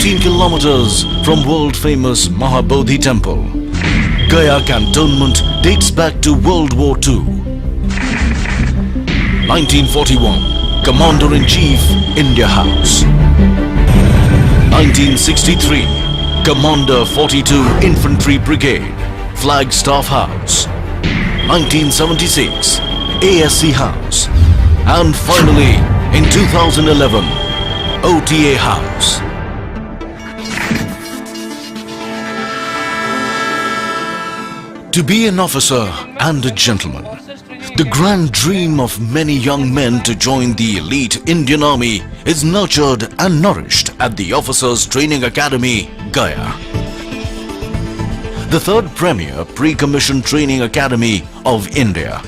14 kilometers from world-famous Mahabodhi Temple. Gaya cantonment dates back to World War II. 1941, Commander-in-Chief, India House. 1963, Commander 42 Infantry Brigade, Flagstaff House. 1976, ASC House. And finally, in 2011, OTA House. To be an officer and a gentleman, the grand dream of many young men to join the elite Indian Army is nurtured and nourished at the Officers Training Academy, Gaya. The third premier pre-commissioned training academy of India.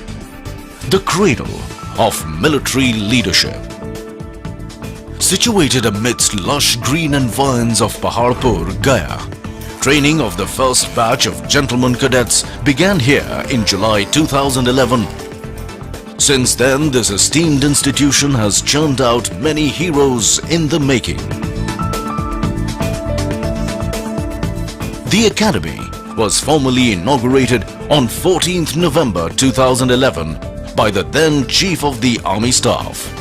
The cradle of military leadership. Situated amidst lush green environs of Paharpur, Gaya, training of the first batch of gentlemen cadets began here in July 2011. Since then, this esteemed institution has churned out many heroes in the making. The academy was formally inaugurated on 14th November 2011 by the then Chief of the Army Staff.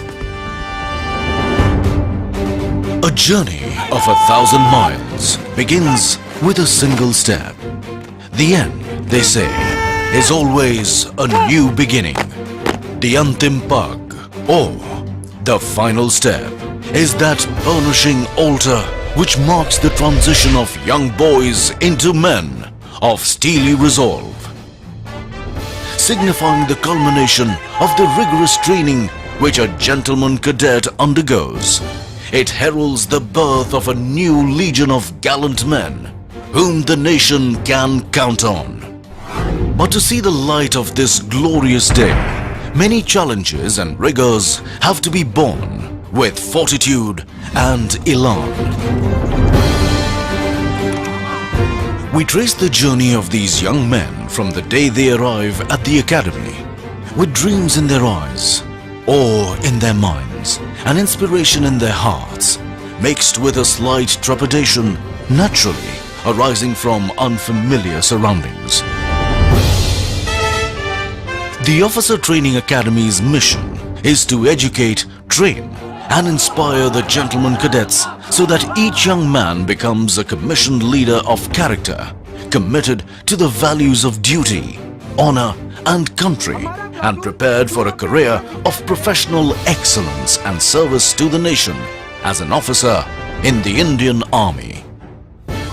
A journey of 1,000 miles begins with a single step. The end, they say, is always a new beginning. The Antim Pag, or the final step, is that burnishing altar which marks the transition of young boys into men of steely resolve. Signifying the culmination of the rigorous training which a gentleman cadet undergoes, it heralds the birth of a new legion of gallant men whom the nation can count on. But to see the light of this glorious day, many challenges and rigors have to be borne with fortitude and elan. We trace the journey of these young men from the day they arrive at the academy, with dreams in their eyes, awe in their minds, and inspiration in their hearts, mixed with a slight trepidation naturally arising from unfamiliar surroundings. The Officer Training Academy's mission is to educate, train, and inspire the gentlemen cadets so that each young man becomes a commissioned leader of character, committed to the values of duty, honor, and country, and prepared for a career of professional excellence and service to the nation as an officer in the Indian Army.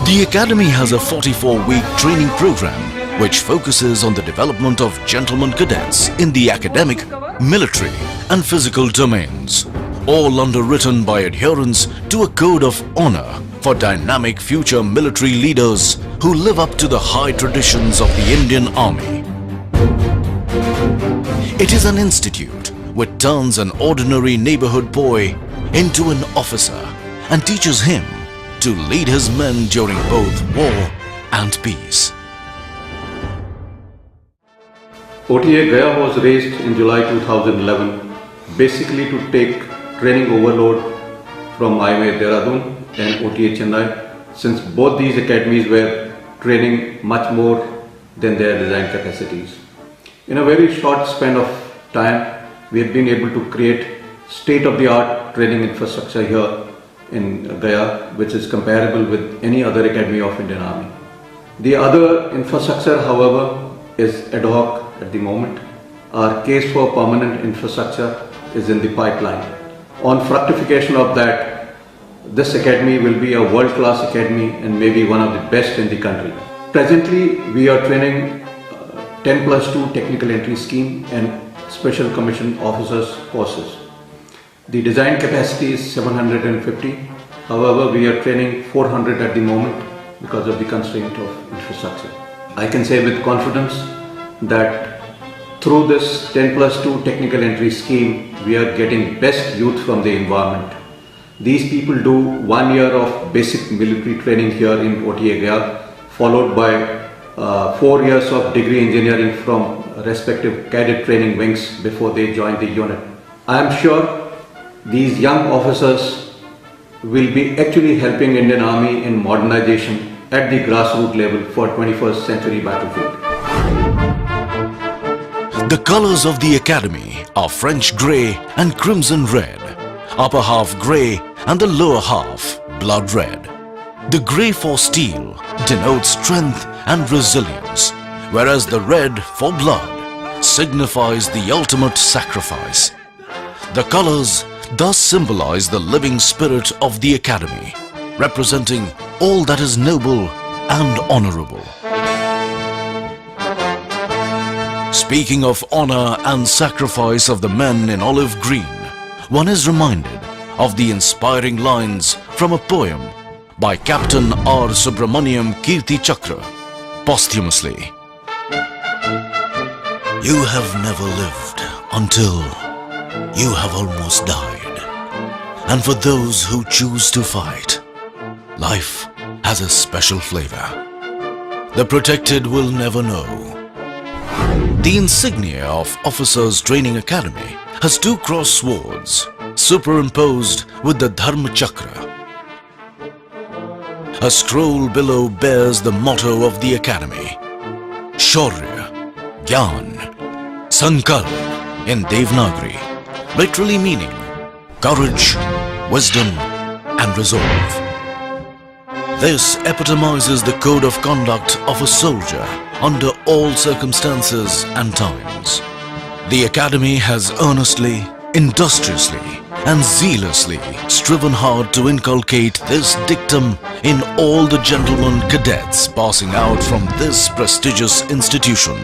The Academy has a 44-week training program which focuses on the development of gentlemen cadets in the academic, military, and physical domains, all underwritten by adherence to a code of honor for dynamic future military leaders who live up to the high traditions of the Indian Army. It is an institute which turns an ordinary neighborhood boy into an officer and teaches him to lead his men during both war and peace. OTA Gaya was raised in July 2011 basically to take training overload from IMA Dehradun and OTA Chennai, since both these academies were training much more than their design capacities. In a very short span of time, we have been able to create state-of-the-art training infrastructure here in Gaya, which is comparable with any other academy of Indian Army. The other infrastructure, however, is ad hoc at the moment. Our case for permanent infrastructure is in the pipeline. On fructification of that, this academy will be a world-class academy and maybe one of the best in the country. Presently, we are training 10+2 technical entry scheme and special commissioned officers courses. The design capacity is 750. However, we are training 400 at the moment because of the constraint of infrastructure. I can say with confidence that through this 10+2 technical entry scheme, we are getting best youth from the environment. These people do 1 year of basic military training here in OTA Gaya, followed by 4 years of degree engineering from respective cadet training wings before they join the unit. I am sure these young officers will be actually helping Indian Army in modernization at the grassroots level for 21st century battlefield. The colors of the academy are French grey and crimson red, upper half grey and the lower half blood red. The grey for steel denotes strength and resilience, whereas the red for blood signifies the ultimate sacrifice. The colors thus symbolize the living spirit of the academy, representing all that is noble and honorable. Speaking of honor and sacrifice of the men in olive green, one is reminded of the inspiring lines from a poem by Captain R. Subramaniam Kirti Chakra, posthumously. You have never lived until you have almost died. And for those who choose to fight, life has a special flavor. The protected will never know. The insignia of Officers Training Academy has two cross swords superimposed with the Dharma Chakra. A scroll below bears the motto of the academy, Shaurya, Gyan, Sankalp in Devanagari, literally meaning courage, wisdom and resolve. This epitomizes the code of conduct of a soldier under all circumstances and times. The academy has earnestly, industriously and zealously striven hard to inculcate this dictum in all the gentlemen cadets passing out from this prestigious institution.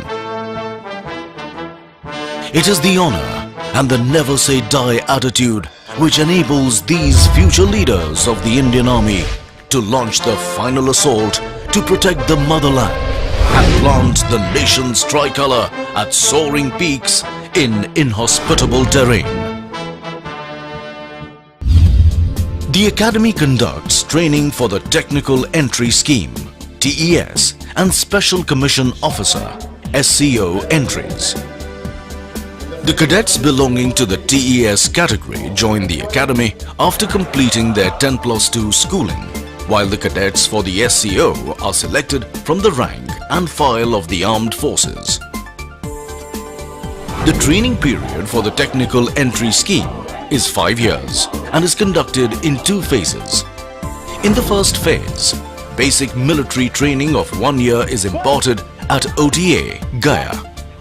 It is the honor and the never say die attitude which enables these future leaders of the Indian Army to launch the final assault to protect the motherland and plant the nation's tricolor at soaring peaks in inhospitable terrain. The Academy conducts training for the Technical Entry Scheme, TES, and Special Commission Officer, SCO entries. The cadets belonging to the TES category join the Academy after completing their 10+2 schooling, while the cadets for the SCO are selected from the rank and file of the armed forces. The training period for the Technical Entry Scheme is 5 years and is conducted in 2 phases. In the first phase, basic military training of 1 year is imparted at OTA, Gaya,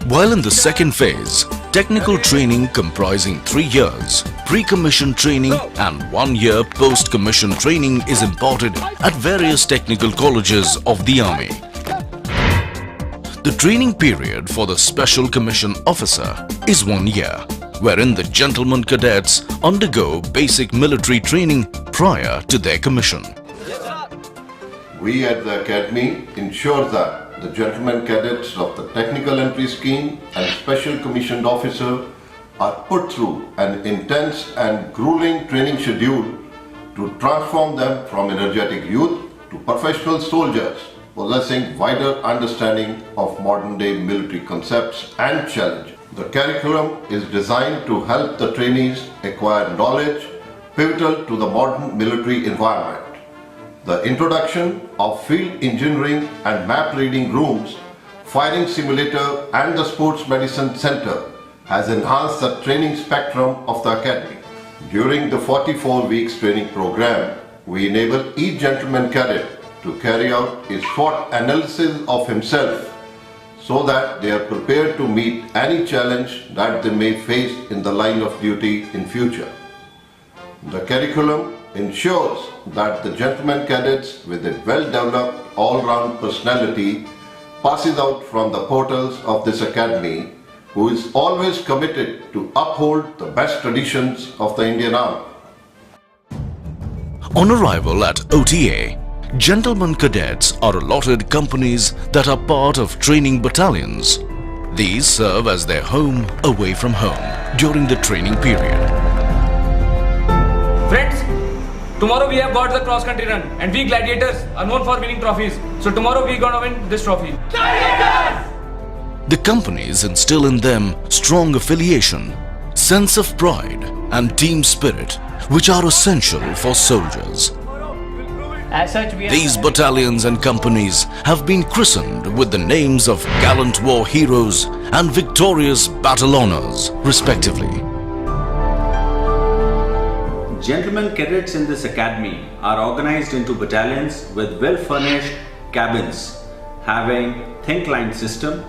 while in the second phase, technical training comprising 3 years, pre-commission training and 1 year post-commission training is imparted at various technical colleges of the Army. The training period for the Special Commission Officer is 1 year, wherein the gentlemen cadets undergo basic military training prior to their commission. We at the Academy ensure that the gentlemen cadets of the Technical Entry Scheme and Special Commissioned Officer are put through an intense and grueling training schedule to transform them from energetic youth to professional soldiers possessing wider understanding of modern-day military concepts and challenges. The curriculum is designed to help the trainees acquire knowledge pivotal to the modern military environment. The introduction of field engineering and map reading rooms, firing simulator and the sports medicine center has enhanced the training spectrum of the Academy. During the 44 weeks training program, we enable each gentleman cadet to carry out a SWOT analysis of himself so that they are prepared to meet any challenge that they may face in the line of duty in future. The curriculum ensures that the gentleman cadets with a well-developed all-round personality passes out from the portals of this academy, who is always committed to uphold the best traditions of the Indian Army. On arrival at OTA, gentlemen cadets are allotted companies that are part of training battalions. These serve as their home away from home during the training period. Friends, tomorrow we have got the cross country run and we gladiators are known for winning trophies. So tomorrow we gonna win this trophy. Gladiators! The companies instill in them strong affiliation, sense of pride and team spirit which are essential for soldiers. As such, These battalions and companies have been christened with the names of gallant war heroes and victorious battle honors, respectively. Gentlemen cadets in this academy are organized into battalions with well-furnished cabins, having think line system,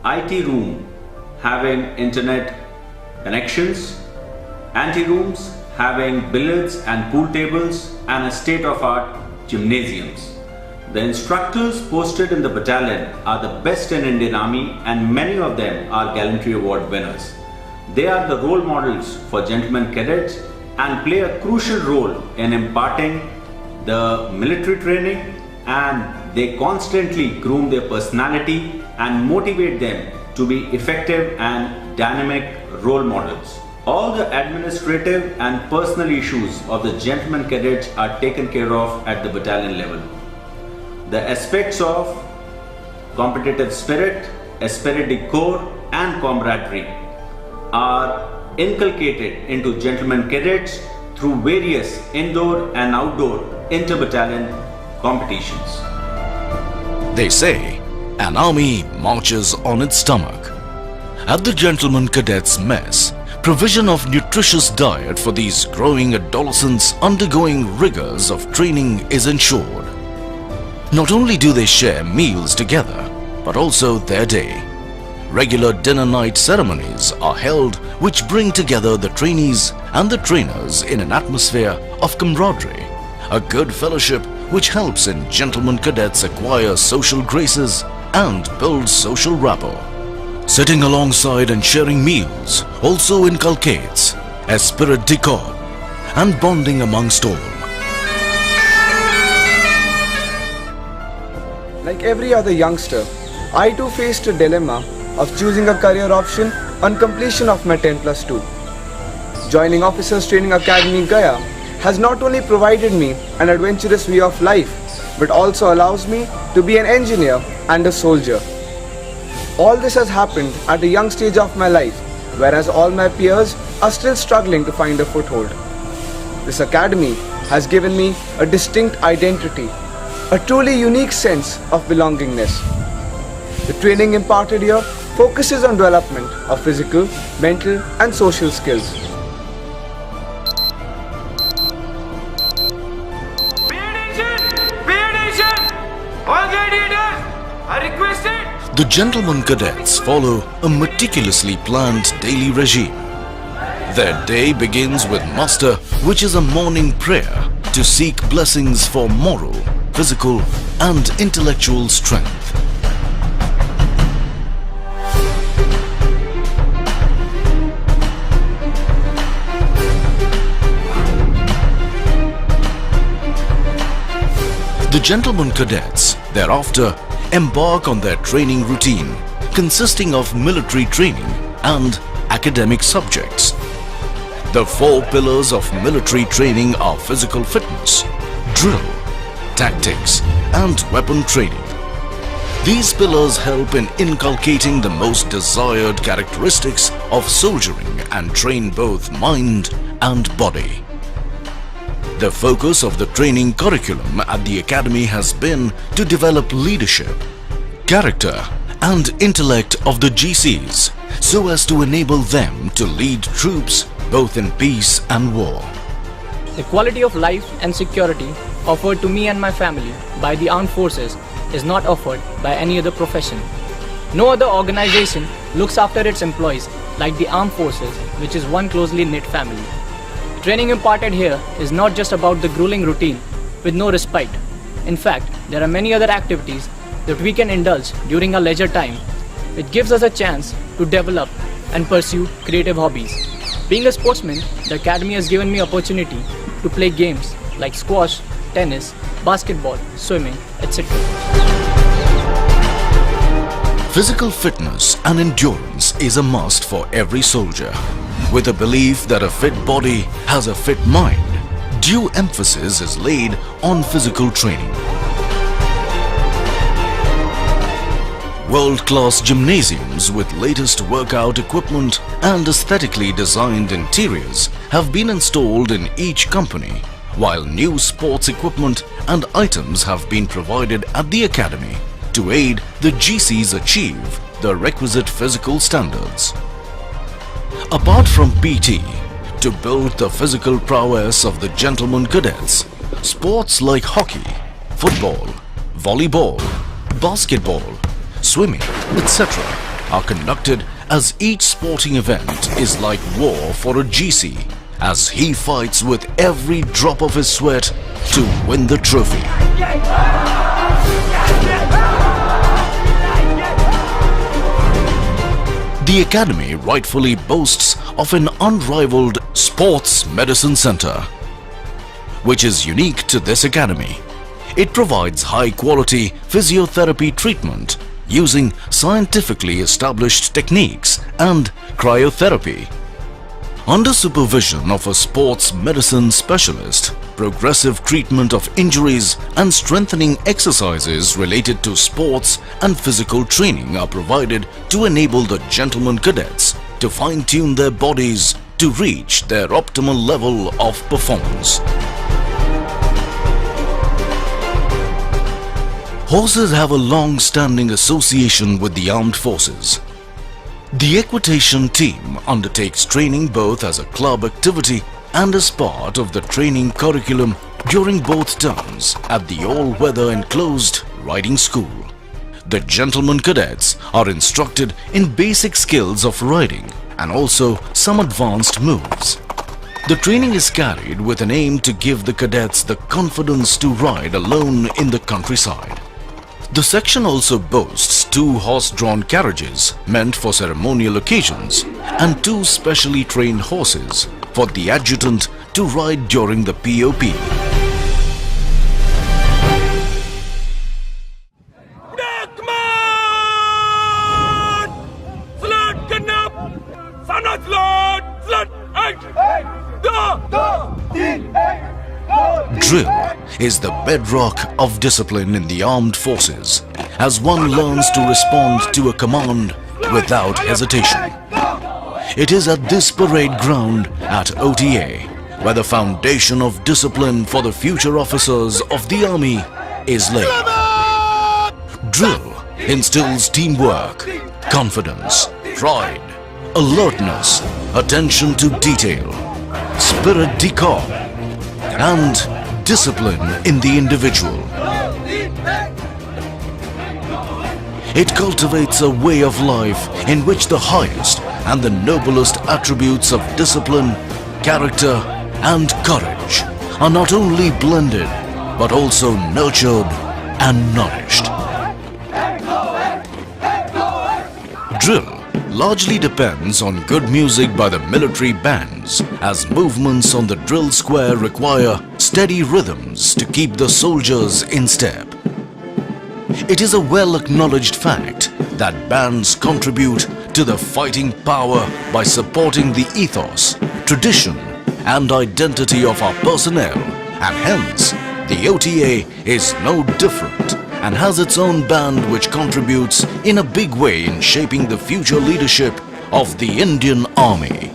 IT room, having internet connections, ante-rooms, having billiards and pool tables, and a state-of-art gymnasiums. The instructors posted in the battalion are the best in Indian Army, and many of them are Gallantry Award winners. They are the role models for gentlemen cadets and play a crucial role in imparting the military training, and they constantly groom their personality and motivate them to be effective and dynamic role models. All the administrative and personal issues of the gentlemen cadets are taken care of at the battalion level. The aspects of competitive spirit, esprit de corps and camaraderie are inculcated into gentlemen cadets through various indoor and outdoor inter-battalion competitions. They say an army marches on its stomach. At the Gentlemen Cadets Mess, provision of nutritious diet for these growing adolescents undergoing rigors of training is ensured. Not only do they share meals together, but also their day. Regular dinner night ceremonies are held which bring together the trainees and the trainers in an atmosphere of camaraderie, a good fellowship which helps in gentlemen cadets acquire social graces and build social rapport. Sitting alongside and sharing meals also inculcates esprit de corps and bonding amongst all. Like every other youngster, I too faced a dilemma of choosing a career option on completion of my 10+2. Joining Officers Training Academy Gaya has not only provided me an adventurous way of life, but also allows me to be an engineer and a soldier. All this has happened at a young stage of my life, whereas all my peers are still struggling to find a foothold. This academy has given me a distinct identity, a truly unique sense of belongingness. The training imparted here focuses on development of physical, mental and social skills. All gladiators are requested. The gentlemen cadets follow a meticulously planned daily regime. Their day begins with muster, which is a morning prayer to seek blessings for moral, physical and intellectual strength. The gentlemen cadets thereafter embark on their training routine consisting of military training and academic subjects. The 4 pillars of military training are physical fitness, drill, tactics and weapon training. These pillars help in inculcating the most desired characteristics of soldiering and train both mind and body. The focus of the training curriculum at the academy has been to develop leadership, character and intellect of the GCs so as to enable them to lead troops both in peace and war. The quality of life and security offered to me and my family by the armed forces is not offered by any other profession. No other organization looks after its employees like the armed forces, which is one closely knit family. Training imparted here is not just about the grueling routine with no respite. In fact, there are many other activities that we can indulge during our leisure time, which gives us a chance to develop and pursue creative hobbies. Being a sportsman, the academy has given me opportunity to play games like squash, tennis, basketball, swimming, etc. Physical fitness and endurance is a must for every soldier. With a belief that a fit body has a fit mind, due emphasis is laid on physical training. World-class gymnasiums with latest workout equipment and aesthetically designed interiors have been installed in each company, while new sports equipment and items have been provided at the academy to aid the GCs achieve the requisite physical standards. Apart from PT, to build the physical prowess of the gentlemen cadets, sports like hockey, football, volleyball, basketball, swimming, etc. are conducted, as each sporting event is like war for a GC, as he fights with every drop of his sweat to win the trophy. The academy rightfully boasts of an unrivaled sports medicine center, which is unique to this academy. It provides high-quality physiotherapy treatment using scientifically established techniques and cryotherapy. Under supervision of a sports medicine specialist, progressive treatment of injuries and strengthening exercises related to sports and physical training are provided to enable the gentlemen cadets to fine-tune their bodies to reach their optimal level of performance. Horses have a long-standing association with the armed forces. The equitation team undertakes training both as a club activity and as part of the training curriculum during both terms at the all-weather enclosed riding school. The gentlemen cadets are instructed in basic skills of riding and also some advanced moves. The training is carried with an aim to give the cadets the confidence to ride alone in the countryside. The section also boasts 2 horse-drawn carriages meant for ceremonial occasions and 2 specially trained horses for the adjutant to ride during the POP. Drill is the bedrock of discipline in the armed forces, as one learns to respond to a command without hesitation. It is at this parade ground at OTA where the foundation of discipline for the future officers of the army is laid. Drill instills teamwork, confidence, pride, alertness, attention to detail, spirit de corps, and discipline in the individual. It cultivates a way of life in which the highest and the noblest attributes of discipline, character, and courage are not only blended but also nurtured and nourished. Drill largely depends on good music by the military bands, as movements on the drill square require steady rhythms to keep the soldiers in step. It is a well-acknowledged fact that bands contribute to the fighting power by supporting the ethos, tradition, and identity of our personnel, and hence the OTA is no different and has its own band which contributes in a big way in shaping the future leadership of the Indian Army.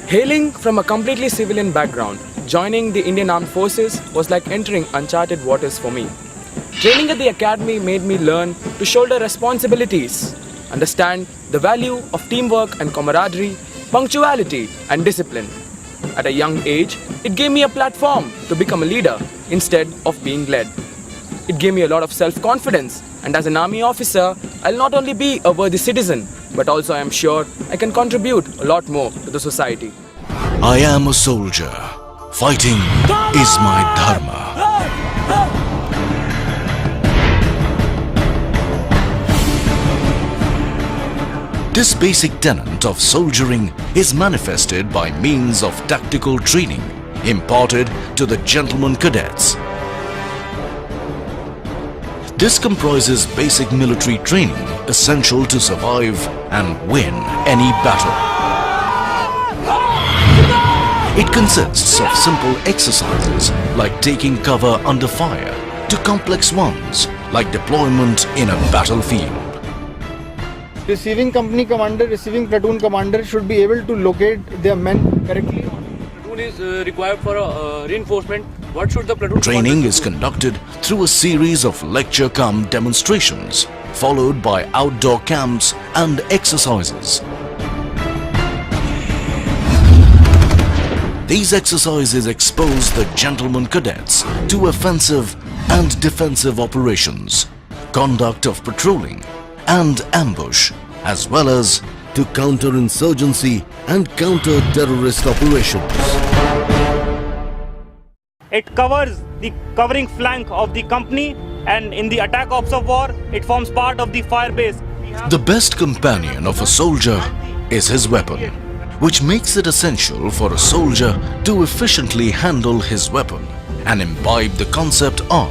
Hailing from a completely civilian background, joining the Indian Armed Forces was like entering uncharted waters for me. Training at the academy made me learn to shoulder responsibilities, understand the value of teamwork and camaraderie, punctuality and discipline. At a young age, it gave me a platform to become a leader instead of being led. It gave me a lot of self-confidence, and as an army officer, I'll not only be a worthy citizen, but also I am sure I can contribute a lot more to the society. I am a soldier. Fighting is my dharma. This basic tenet of soldiering is manifested by means of tactical training imparted to the gentlemen cadets. This comprises basic military training essential to survive and win any battle. It consists of simple exercises like taking cover under fire, to complex ones like deployment in a battlefield. Receiving company commander, receiving platoon commander should be able to locate their men correctly. Platoon is required for reinforcement. What should the platoon Training commander is do? conducted through a series of lecture-cum demonstrations, followed by outdoor camps and exercises. These exercises expose the gentlemen cadets to offensive and defensive operations, conduct of patrolling and ambush, as well as to counter-insurgency and counter-terrorist operations. It covers the covering flank of the company, and in the attack ops of war, it forms part of the fire base. The best companion of a soldier is his weapon, which makes it essential for a soldier to efficiently handle his weapon and imbibe the concept of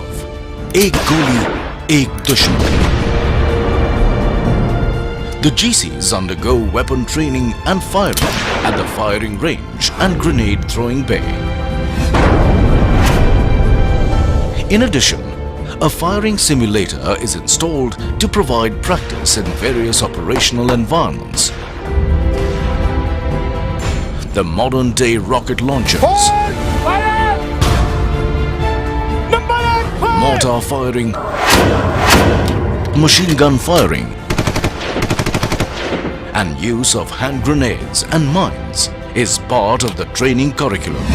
Ek Goli, Ek Dushman. The GCs undergo weapon training and firing at the firing range and grenade throwing bay. In addition, a firing simulator is installed to provide practice in various operational environments. The modern-day rocket launchers, mortar firing, machine gun firing, and use of hand grenades and mines is part of the training curriculum.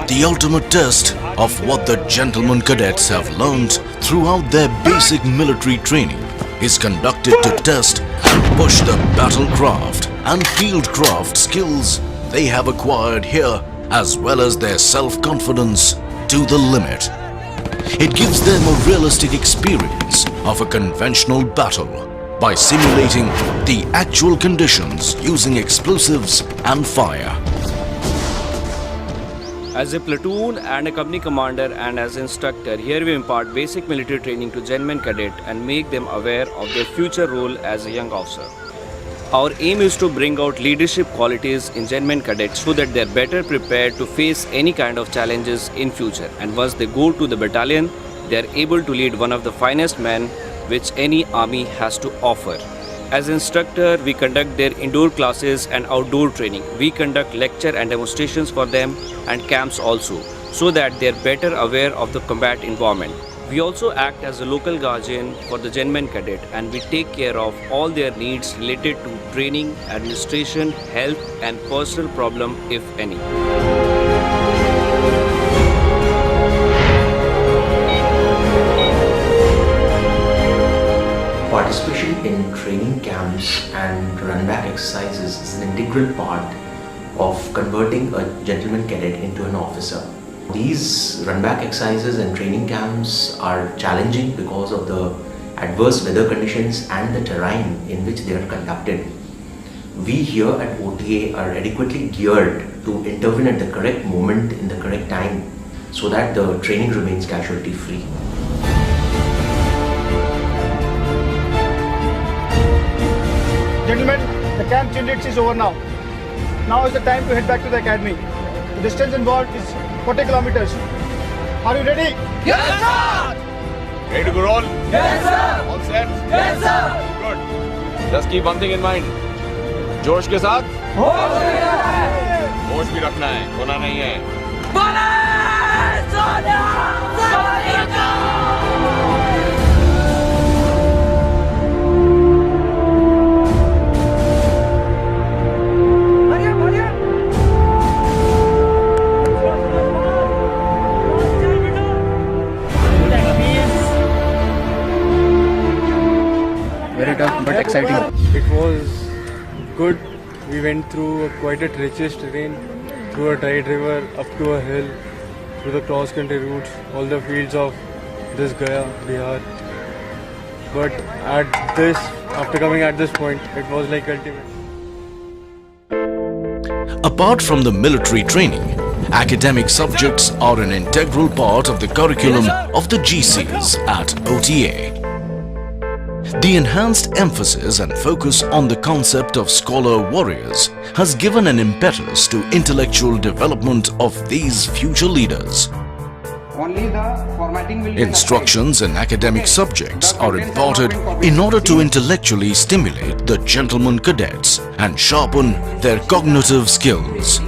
The ultimate test of what the gentlemen cadets have learned throughout their basic military training is conducted to test and push the battlecraft and fieldcraft skills they have acquired here, as well as their self-confidence, to the limit. It gives them a realistic experience of a conventional battle by simulating the actual conditions using explosives and fire. As a platoon and a company commander and as instructor, here we impart basic military training to gentlemen cadet and make them aware of their future role as a young officer. Our aim is to bring out leadership qualities in gentlemen cadets so that they are better prepared to face any kind of challenges in future, and once they go to the battalion, they are able to lead one of the finest men which any army has to offer. As instructor, we conduct their indoor classes and outdoor training. We conduct lecture and demonstrations for them and camps also, so that they are better aware of the combat environment. We also act as a local guardian for the gentlemen cadet, and we take care of all their needs related to training, administration, health and personal problem if any. Participation in training camps and runback exercises is an integral part of converting a gentleman cadet into an officer. These runback exercises and training camps are challenging because of the adverse weather conditions and the terrain in which they are conducted. We here at OTA are adequately geared to intervene at the correct moment in the correct time so that the training remains casualty free. Gentlemen, the camp change is over now. Now is the time to head back to the academy. The distance involved is 40 kilometers. Are you ready? Yes, sir! Ready to go roll? Yes, sir! All set? Yes, sir! Good. Just keep one thing in mind. जोश के साथ होश भी रखना है, खोना नहीं है. Very tough but exciting. It was good. We went through quite a treacherous terrain, through a tight river, up to a hill, through the cross-country routes, all the fields of this Gaya, Bihar. But after coming at this point, it was like ultimate. Apart from the military training, academic subjects are an integral part of the curriculum of the GCs at OTA. The enhanced emphasis and focus on the concept of scholar warriors has given an impetus to intellectual development of these future leaders. Only the formatting will be Instructions in academic subjects are imparted in order to intellectually stimulate the gentlemen cadets and sharpen their cognitive skills.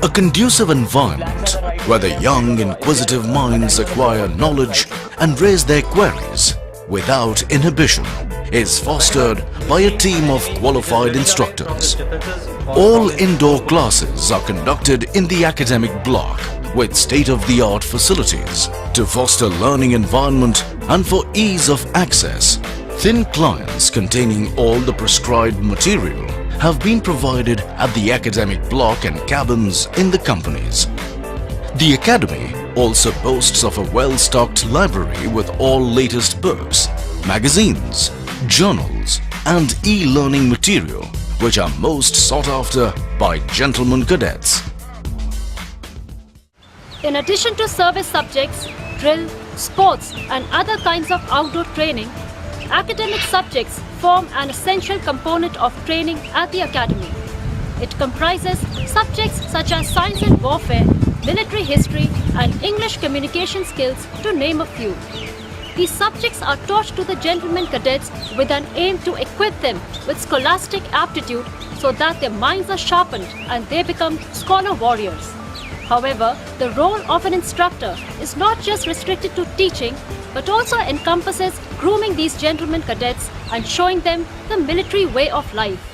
A conducive environment where the young inquisitive minds acquire knowledge and raise their queries without inhibition is fostered by a team of qualified instructors. All indoor classes are conducted in the academic block with state-of-the-art facilities to foster learning environment and for ease of access. Thin clients containing all the prescribed material have been provided at the academic block and cabins in the companies. The academy also boasts of a well-stocked library with all latest books, magazines, journals and e-learning material which are most sought after by gentlemen cadets. In addition to service subjects, drill, sports and other kinds of outdoor training, academic subjects form an essential component of training at the academy. It comprises subjects such as science and warfare, military history and English communication skills to name a few. These subjects are taught to the gentlemen cadets with an aim to equip them with scholastic aptitude so that their minds are sharpened and they become scholar warriors. However, the role of an instructor is not just restricted to teaching, but also encompasses grooming these gentlemen cadets and showing them the military way of life.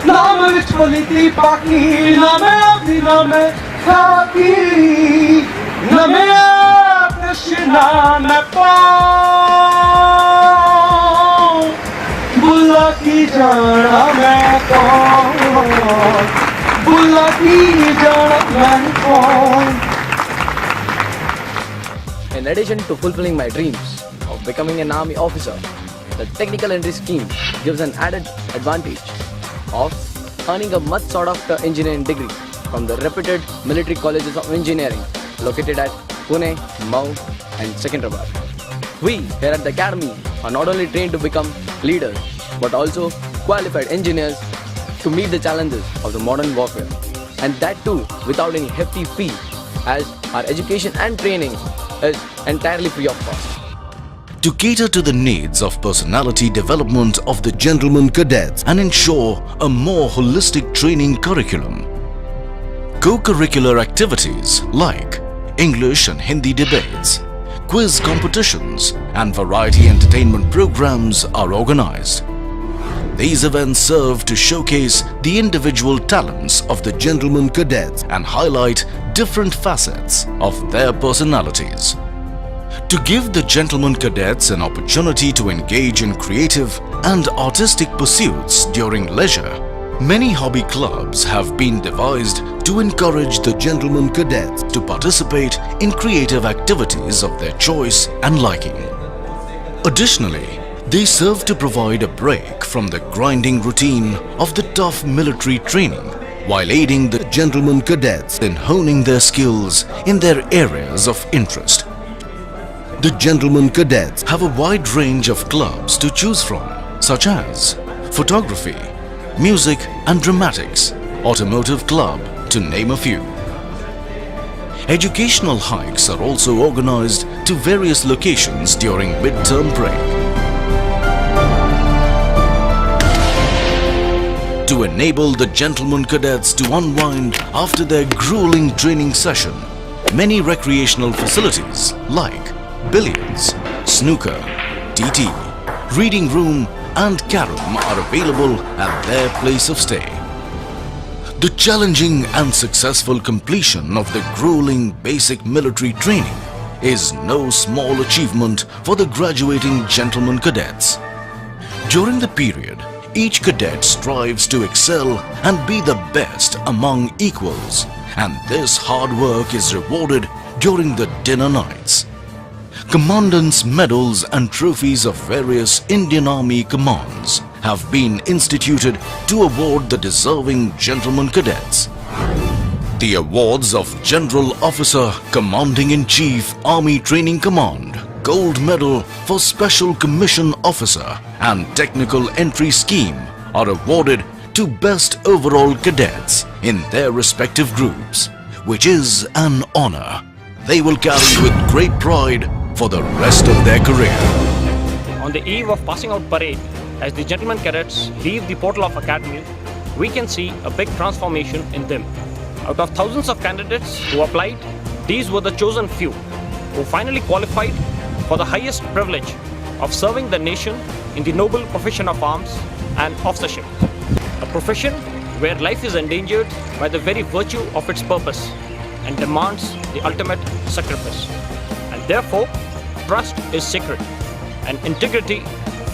नाम विच बोली पाकी नाम अभी नाम खाकी नाम कृष्णा मैं पाऊं बुला की जाना मैं कौन बुला की जाना मैं कौन. In addition to fulfilling my dreams of becoming an army officer, the technical entry scheme gives an added advantage of earning a much sought after engineering degree from the reputed military colleges of engineering located at Pune, Mau and Secunderabad. We here at the academy are not only trained to become leaders but also qualified engineers to meet the challenges of the modern warfare, and that too without any hefty fee, as our education and training is entirely free of cost. To cater to the needs of personality development of the gentlemen cadets and ensure a more holistic training curriculum, co-curricular activities like English and Hindi debates, quiz competitions and variety entertainment programs are organized. These events serve to showcase the individual talents of the gentlemen cadets and highlight different facets of their personalities. To give the gentlemen cadets an opportunity to engage in creative and artistic pursuits during leisure, many hobby clubs have been devised to encourage the gentlemen cadets to participate in creative activities of their choice and liking. Additionally, they serve to provide a break from the grinding routine of the tough military training while aiding the gentlemen cadets in honing their skills in their areas of interest. The gentlemen cadets have a wide range of clubs to choose from, such as photography, music and dramatics, automotive club, to name a few. Educational hikes are also organized to various locations during mid-term break. To enable the gentlemen cadets to unwind after their grueling training session, many recreational facilities like billiards, snooker, TT, reading room and carom are available at their place of stay. The challenging and successful completion of the grueling basic military training is no small achievement for the graduating gentlemen cadets. During the period, each cadet strives to excel and be the best among equals, and this hard work is rewarded during the dinner nights. Commandants' medals and trophies of various Indian Army commands have been instituted to award the deserving gentlemen cadets. The awards of General Officer Commanding-in-Chief Army Training Command, Gold Medal for Special Commission Officer and Technical Entry Scheme are awarded to best overall cadets in their respective groups, which is an honor they will carry with great pride for the rest of their career. On the eve of passing out parade, as the gentlemen cadets leave the portal of Academy, we can see a big transformation in them. Out of thousands of candidates who applied, these were the chosen few who finally qualified for the highest privilege of serving the nation in the noble profession of arms and officership. A profession where life is endangered by the very virtue of its purpose and demands the ultimate sacrifice. And therefore, trust is sacred and integrity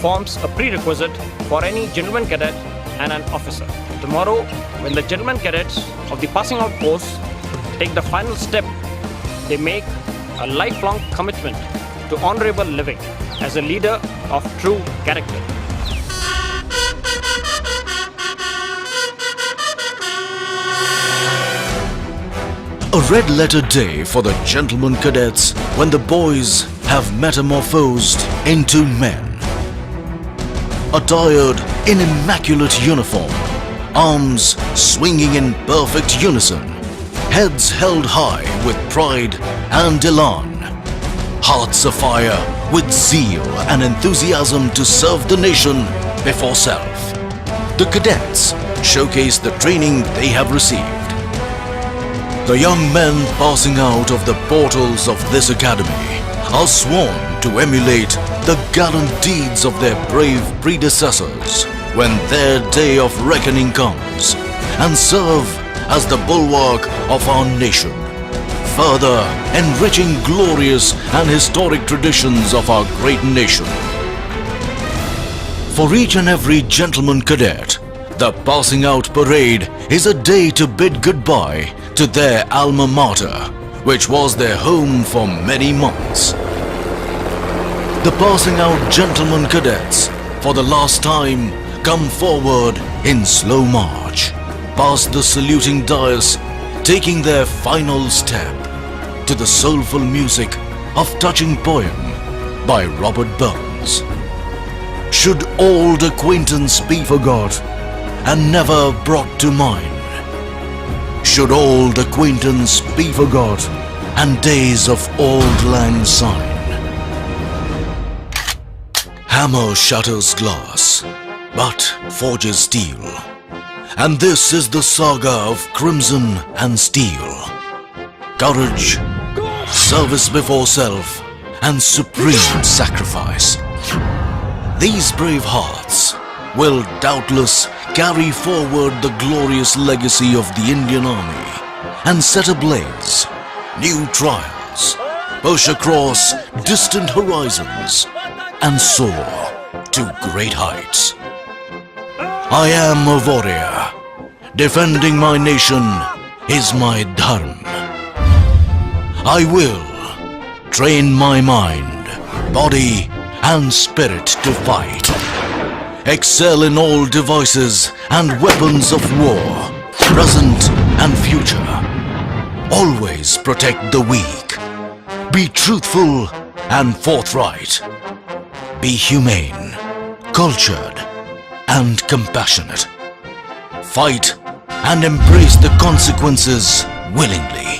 forms a prerequisite for any gentleman cadet and an officer. Tomorrow, when the gentlemen cadets of the passing out course take the final step, they make a lifelong commitment to honorable living as a leader of true character. A red-letter day for the gentlemen cadets when the boys have metamorphosed into men. Attired in immaculate uniform, arms swinging in perfect unison, heads held high with pride and elan, hearts afire with zeal and enthusiasm to serve the nation before self. The cadets showcase the training they have received. The young men passing out of the portals of this academy are sworn to emulate the gallant deeds of their brave predecessors when their day of reckoning comes, and serve as the bulwark of our nation, further enriching glorious and historic traditions of our great nation. For each and every gentleman cadet, the passing out parade is a day to bid goodbye to their alma mater, which was their home for many months. The passing out gentlemen cadets, for the last time, come forward in slow march, past the saluting dais, taking their final step to the soulful music of touching poem by Robert Burns. Should old acquaintance be forgot and never brought to mind? Should old acquaintance be forgot and days of old lang syne? Hammer shatters glass, but forges steel, and this is the saga of crimson and steel. Courage, service before self, and supreme sacrifice. These brave hearts will doubtless carry forward the glorious legacy of the Indian Army and set ablaze new trials, push across distant horizons, and soar to great heights. I am a warrior. Defending my nation is my dharma. I will train my mind, body, and spirit to fight. Excel in all devices and weapons of war, present and future. Always protect the weak. Be truthful and forthright. Be humane, cultured, and compassionate. Fight and embrace the consequences willingly.